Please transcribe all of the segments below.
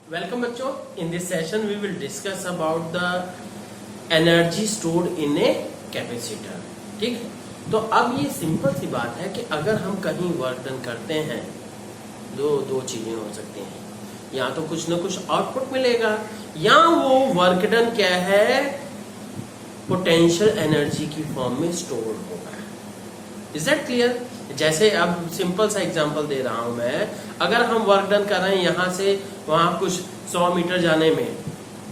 Welcome बच्चों, in this session we will discuss about the energy stored in a capacitor. ठीक है, तो अब ये सिंपल सी बात है कि अगर हम कहीं वर्क डन करते हैं दो चीजें हो सकती हैं, या तो कुछ ना कुछ आउटपुट मिलेगा या वो वर्क डन क्या है पोटेंशियल एनर्जी की फॉर्म में स्टोर होगा। Is that clear? जैसे अब सिंपल सा एग्जांपल दे रहा हूं मैं, अगर हम वर्क डन कर रहे हैं यहां से वहां कुछ 100 मीटर जाने में,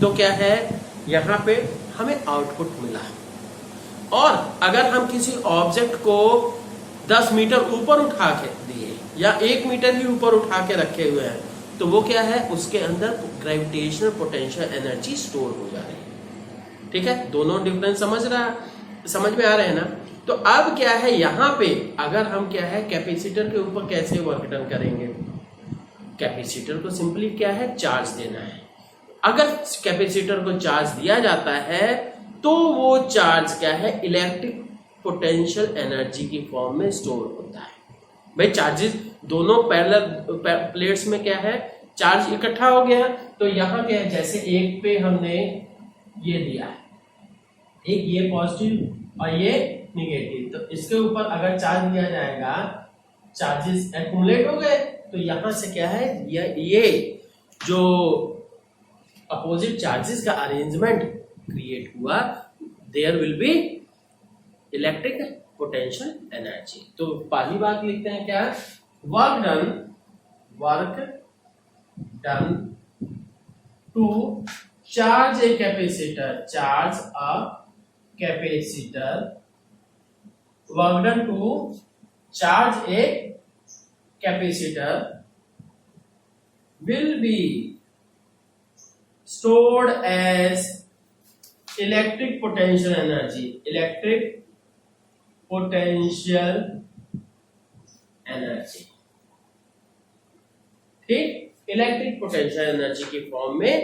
तो क्या है यहां पे हमें आउटपुट मिला। और अगर हम किसी ऑब्जेक्ट को 10 मीटर ऊपर उठा के दिए या 1 मीटर भी ऊपर उठा के रखे हुए हैं, तो वो क्या है उसके अंदर ग्रेविटेशनल पोटेंशियल एनर्जी स्टोर हो जा रही है। ठीक है, दोनों डिफरेंस समझ में आ रहे हैं ना? तो अब क्या है यहां पे अगर हम क्या है कैपेसिटर के ऊपर कैसे वर्क डन करेंगे, कैपेसिटर को सिंपली क्या है चार्ज देना है। अगर कैपेसिटर को चार्ज दिया जाता है तो वो चार्ज क्या है इलेक्ट्रिक पोटेंशियल एनर्जी की फॉर्म में स्टोर होता है। भाई चार्जेस दोनों पैरेलल प्लेट्स में क्या है चार्ज इकट्ठा हो गया, तो यहां क्या है जैसे एक पे हमने ये दिया है, एक ये पॉजिटिव और ये निगेटिव, तो इसके ऊपर अगर चार्ज दिया जाएगा चार्जेस एक्युमुलेट हो गए, तो यहां से क्या है ये जो अपोजिट चार्जेस का अरेंजमेंट क्रिएट हुआ, there will be electric potential energy. तो पहली बात लिखते हैं क्या, work done to charge a capacitor, charge a capacitor, work done to charge a capacitor will be stored as electric potential energy, ठीक, electric potential energy की form में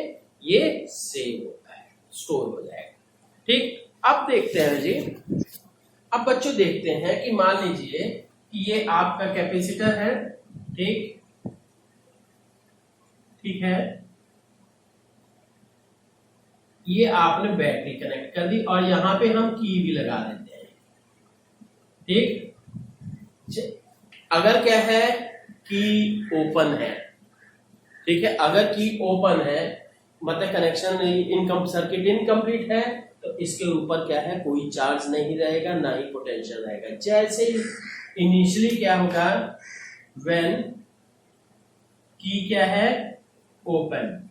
ये सेव होता है, स्टोर हो जाएगा। ठीक, अब देखते हैं जी, अब बच्चों देखते हैं कि मान लीजिए कि ये आपका कैपेसिटर है, ठीक है, ये आपने बैटरी कनेक्ट कर दी और यहां पे हम की भी लगा देते हैं। ठीक, अगर क्या है की ओपन है, ठीक है, अगर की ओपन है मतलब कनेक्शन सर्किट इनकम्प्लीट है, तो इसके ऊपर क्या है कोई चार्ज नहीं रहेगा ना ही पोटेंशियल रहेगा। जैसे इनिशियली क्या होगा व्हेन की क्या है ओपन,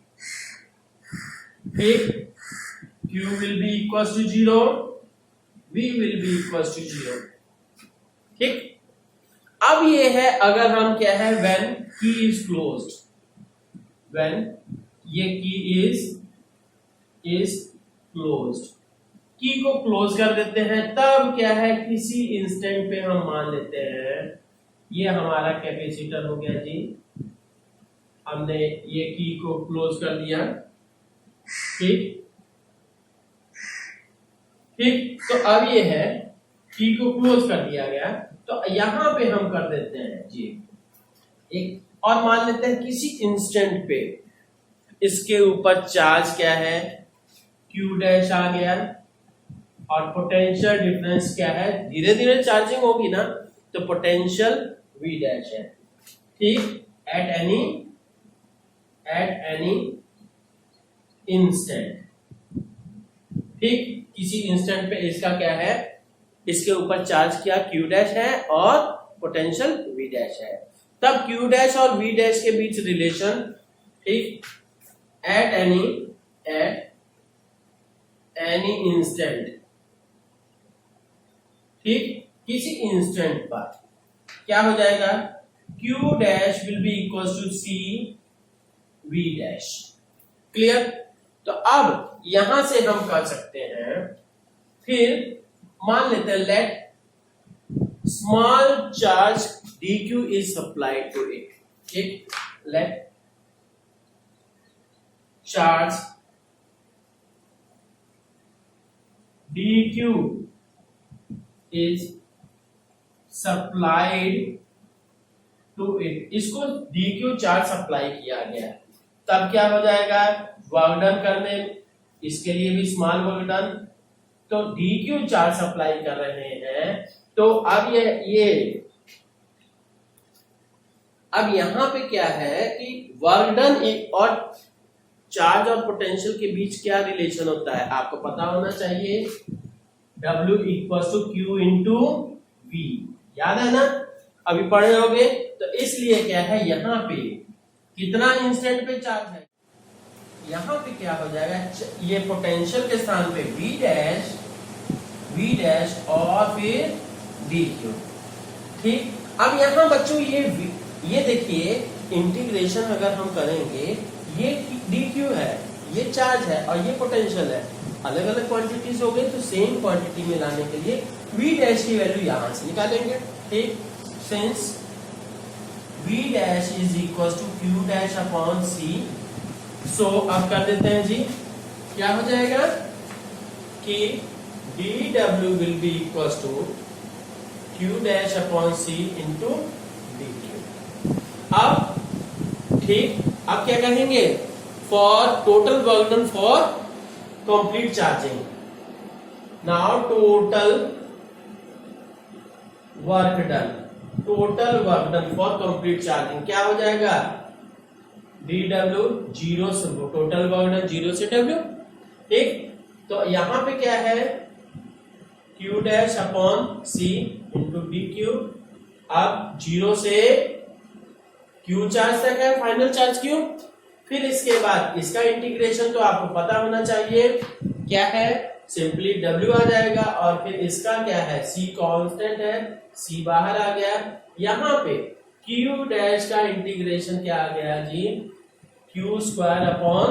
ठीक, Q will be equals to 0, V will be equals to 0। ठीक, अब ये है अगर हम क्या है व्हेन की इज क्लोज्ड, व्हेन ये की इज क्लोज्ड, की को क्लोज कर देते हैं, तब क्या है किसी इंस्टेंट पे हम मान लेते हैं ये हमारा कैपेसिटर हो गया जी, हमने ये की को क्लोज कर दिया। ठीक, तो अब ये है की को क्लोज कर दिया गया, तो यहां पे हम कर देते हैं जी एक और मान लेते हैं किसी इंस्टेंट पे इसके ऊपर चार्ज क्या है Q डैश आ गया और पोटेंशियल डिफरेंस क्या है, धीरे धीरे चार्जिंग होगी ना, तो पोटेंशियल V डैश है। ठीक, एट एनी इंस्टेंट, ठीक, किसी इंस्टेंट पे इसका क्या है इसके ऊपर चार्ज किया Q डैश है और पोटेंशियल V डैश है, तब Q डैश और V डैश के बीच रिलेशन, ठीक, एट एनी इंस्टेंट, ठीक, किसी इंस्टेंट पर क्या हो जाएगा Q dash will be equal to C V dash. Clear? तो अब यहां से हम कर सकते हैं, फिर मान लेते हैं let small charge dq is supplied to it, ठीक, let charge dq is supplied to it, इसको dq चार्ज सप्लाई किया गया, तब क्या हो जाएगा, वर्क डन करने इसके लिए भी स्मॉल वर्क डन, तो dq चार्ज सप्लाई कर रहे हैं। तो अब अब यहां पे क्या है कि वर्क डन और चार्ज और पोटेंशियल के बीच क्या रिलेशन होता है आपको पता होना चाहिए, W equal to Q into V, याद है ना, अभी पढ़े होगे। तो इसलिए क्या है, यहाँ पे कितना इंस्टेंट पे चार्ज है, यहाँ पे क्या हो जाएगा, ये पोटेंशियल के स्थान पे V डैश और फिर dq। ठीक, अब यहाँ बच्चों ये देखिए इंटीग्रेशन अगर हम करेंगे, ये dq है, ये चार्ज है और ये पोटेंशियल है, अलग अलग क्वांटिटीज हो गई, तो सेम क्वांटिटी में लाने के लिए V डैश की वैल्यू यहां से निकालेंगे। ठीक, since V dash is equal to Q dash upon C, so अब कर देते हैं जी, क्या हो जाएगा कि dW will be equal to Q dash upon C into dQ। अब ठीक, अब क्या कहेंगे, for total work done for complete charging, now total work done for complete charging क्या हो जाएगा, dW जीरो से टोटल वर्क डन, जीरो से W। ठीक, तो यहां पे क्या है, Q dash upon C into dQ। अब जीरो से Q चार्ज तक है, फाइनल चार्ज Q। फिर इसके बाद इसका इंटीग्रेशन तो आपको पता होना चाहिए क्या है, सिंपली W आ जाएगा और फिर इसका क्या है, C कांस्टेंट है, C बाहर आ गया। यहाँ पे Q डैश का इंटीग्रेशन क्या आ गया जी, Q स्क्वायर अपॉन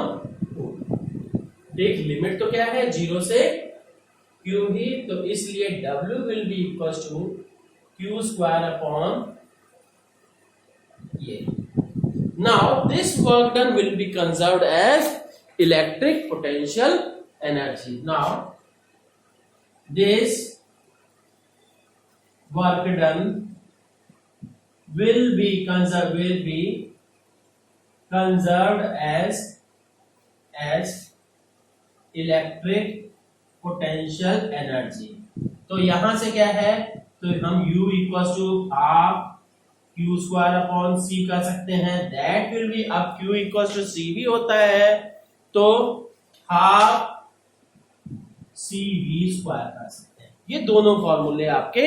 2। देख लिमिट तो क्या है, जीरो से Q ही, तो इसलिए W will be equal to Q square upon ये। Now this work done will be conserved as electric potential energy. Now this work done will be conserved as electric potential energy। तो यहां से क्या है, तो हम U equal to half Q square upon C कर सकते हैं, दैट विल बी, अब Q इक्वल टू C भी होता है तो हाफ CV स्क्वायर कर सकते हैं। ये दोनों फॉर्मूले आपके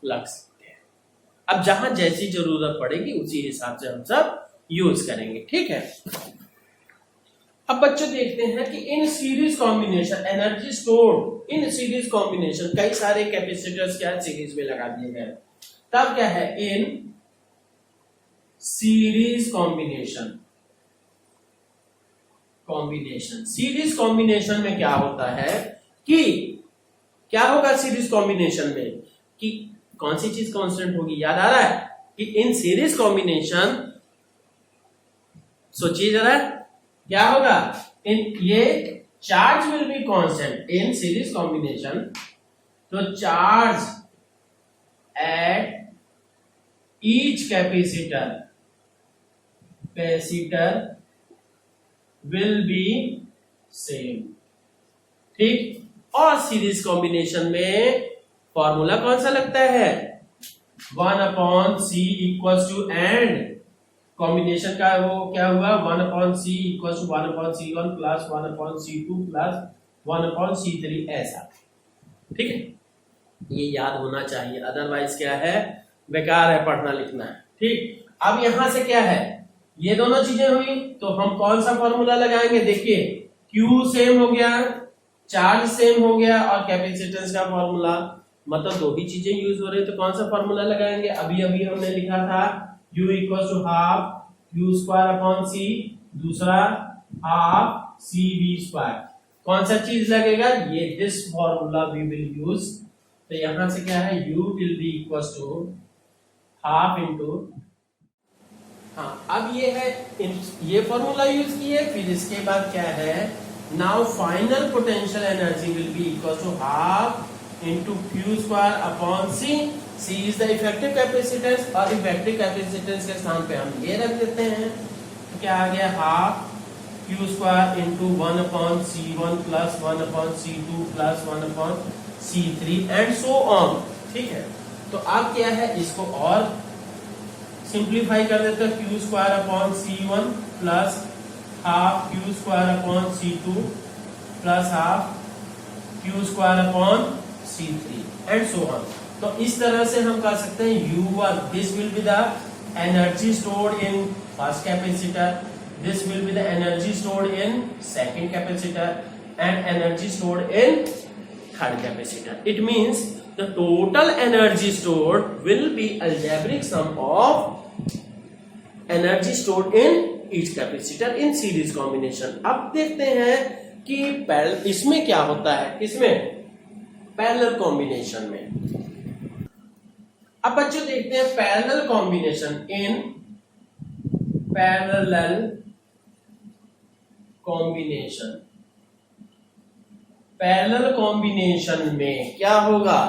लग सकते हैं। अब जहां जैसी जरूरत पड़ेगी उसी हिसाब से हम सब यूज करेंगे। ठीक है, अब बच्चों देखते हैं कि इन सीरीज कॉम्बिनेशन एनर्जी स्टोर्ड इन सीरीज कॉम्बिनेशन, कई सारे कैपेसिटर्स क्या सीरीज में लगा दिए गए, तब क्या है, इन सीरीज सीरीज कॉम्बिनेशन में क्या होता है कि क्या होगा, सीरीज कॉम्बिनेशन में कि कौन सी चीज कांस्टेंट होगी, याद आ रहा है कि इन सीरीज कॉम्बिनेशन, सोचिए जरा क्या होगा, इन ये charge will be constant in series combination, तो charge at each capacitor will be same. ठीक, और सीरीज कॉम्बिनेशन में फॉर्मूला कौन सा लगता है, 1 upon C equals to, and combination का वो क्या हुआ, 1 upon C equals to 1 upon C1 plus 1 upon C2 plus 1 upon C3 ऐसा। ठीक है, ये याद होना चाहिए, अदरवाइज क्या है, बेकार है पढ़ना लिखना है। ठीक, अब यहां से क्या है, ये दोनों चीजें हुई तो हम कौन सा फॉर्मूला लगाएंगे, देखिए Q सेम हो गया, चार्ज सेम हो गया और कैपेसिटेंस का फॉर्मूला, मतलब दो ही चीजें यूज हो रही है, तो कौन सा फॉर्मूला लगाएंगे, अभी हमने लिखा था U equal to half Q square upon C, दूसरा हाफ CV स्क्वायर, कौन सा चीज लगेगा, ये this formula we will use. तो यहां से क्या है, U will be equal to half into, हाँ अब ये है, ये फॉर्मूला यूज किए, फिर इसके बाद क्या है, now final potential energy will be equal to half into Q square upon C। C is the effective capacitance और इफेक्टिव कैपेसिटेंस के स्थान पे हम ये रख देते हैं, तो क्या आ गया, half Q square into 1/C1 plus 1/C2 plus 1/C3 and so on. ठीक है, तो अब क्या है, इसको और सिंप्लीफाई कर देते हैं। Q square upon C1 plus half Q square upon C2 plus half Q square upon C3 and so on. तो इस तरह से हम कर सकते हैं U1, this will be the energy stored in first capacitor, this will be the energy stored in second capacitor and energy stored in third capacitor. It means the total energy stored will be algebraic sum of energy stored in each capacitor in series combination. अब देखते हैं कि इसमें क्या होता है, इसमें parallel combination में। अब बच्चों देखते हैं parallel combination in parallel combination. Parallel combination में क्या होगा,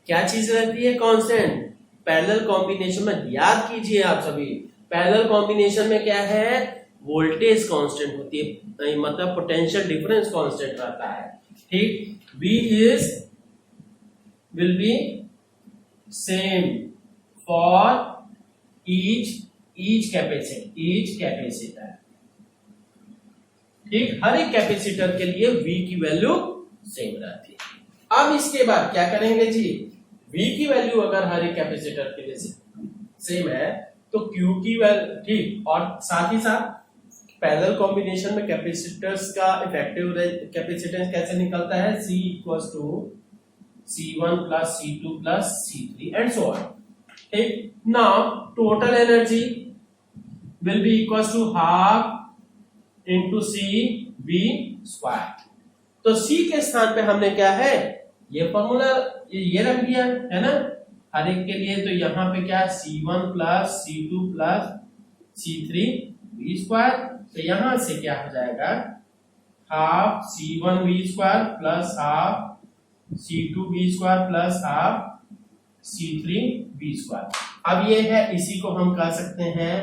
क्या चीज रहती है, कांस्टेंट। पैरेलल कॉम्बिनेशन में याद कीजिए आप सभी, पैरेलल कॉम्बिनेशन में क्या है, वोल्टेज कांस्टेंट होती है, मतलब पोटेंशियल डिफरेंस कांस्टेंट रहता है। ठीक, V will be same for each capacitor। ठीक, हर एक कैपेसिटर के लिए V की वैल्यू सेम रहती है। अब इसके बाद क्या करेंगे जी, V की वैल्यू अगर हर एक कैपेसिटर के लिए सेम है तो Q की वैल्यू, ठीक, और साथ ही साथ पैरेलल कॉम्बिनेशन में कैपेसिटर्स का इफेक्टिव कैपेसिटेंस कैसे निकलता है, C equals to C1 plus C2 plus C3 and so on. ठीक, now total energy will be equals to half into C V square. तो C के स्थान पे हमने क्या है, ये फॉर्मूला ये रख दिया है ना हर एक के लिए। तो यहाँ पे क्या, C1 plus C2 plus C3 V square. तो यहां से क्या हो जाएगा, half C1 V square plus half C2 V square plus half C3 V square. अब ये है, इसी को हम कह सकते हैं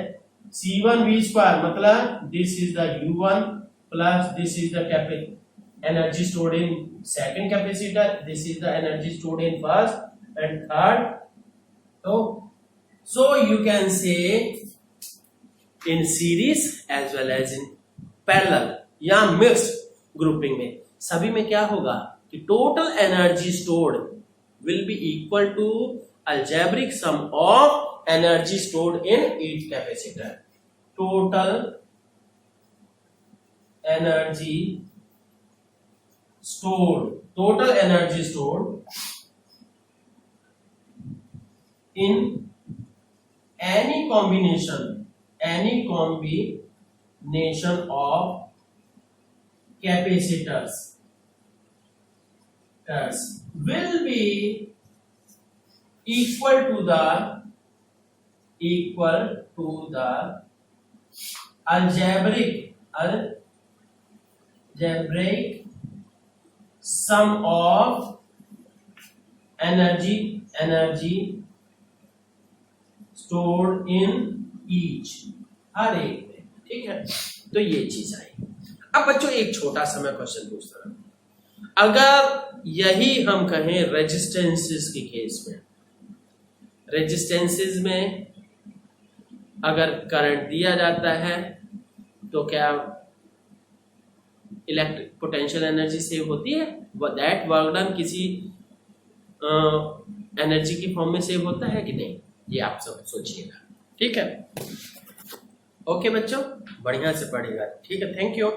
C1 V स्क्वायर, मतलब this is the U1 plus this is the energy stored in second capacitor, this is the energy stored in first and third. So you can say in series as well as in parallel या mixed grouping में सभी में क्या होगा कि total energy stored will be equal to algebraic sum of energy stored in each capacitor. Total energy stored in any combination of capacitors will be equal to the algebraic sum of energy stored in each, हर एक में। ठीक है, तो ये चीज आई। अब बच्चों एक छोटा सा मैं क्वेश्चन पूछता हूं, अगर यही हम कहें रेजिस्टेंसेस के केस में, रेजिस्टेंसेस में अगर करंट दिया जाता है तो क्या इलेक्ट्रिक पोटेंशियल एनर्जी सेव होती है, दैट वर्क डन किसी एनर्जी की फॉर्म में सेव होता है कि नहीं, ये आप सब सोचिएगा। ठीक है, ओके बच्चों, बढ़िया से पढ़िएगा। ठीक है, थैंक यू।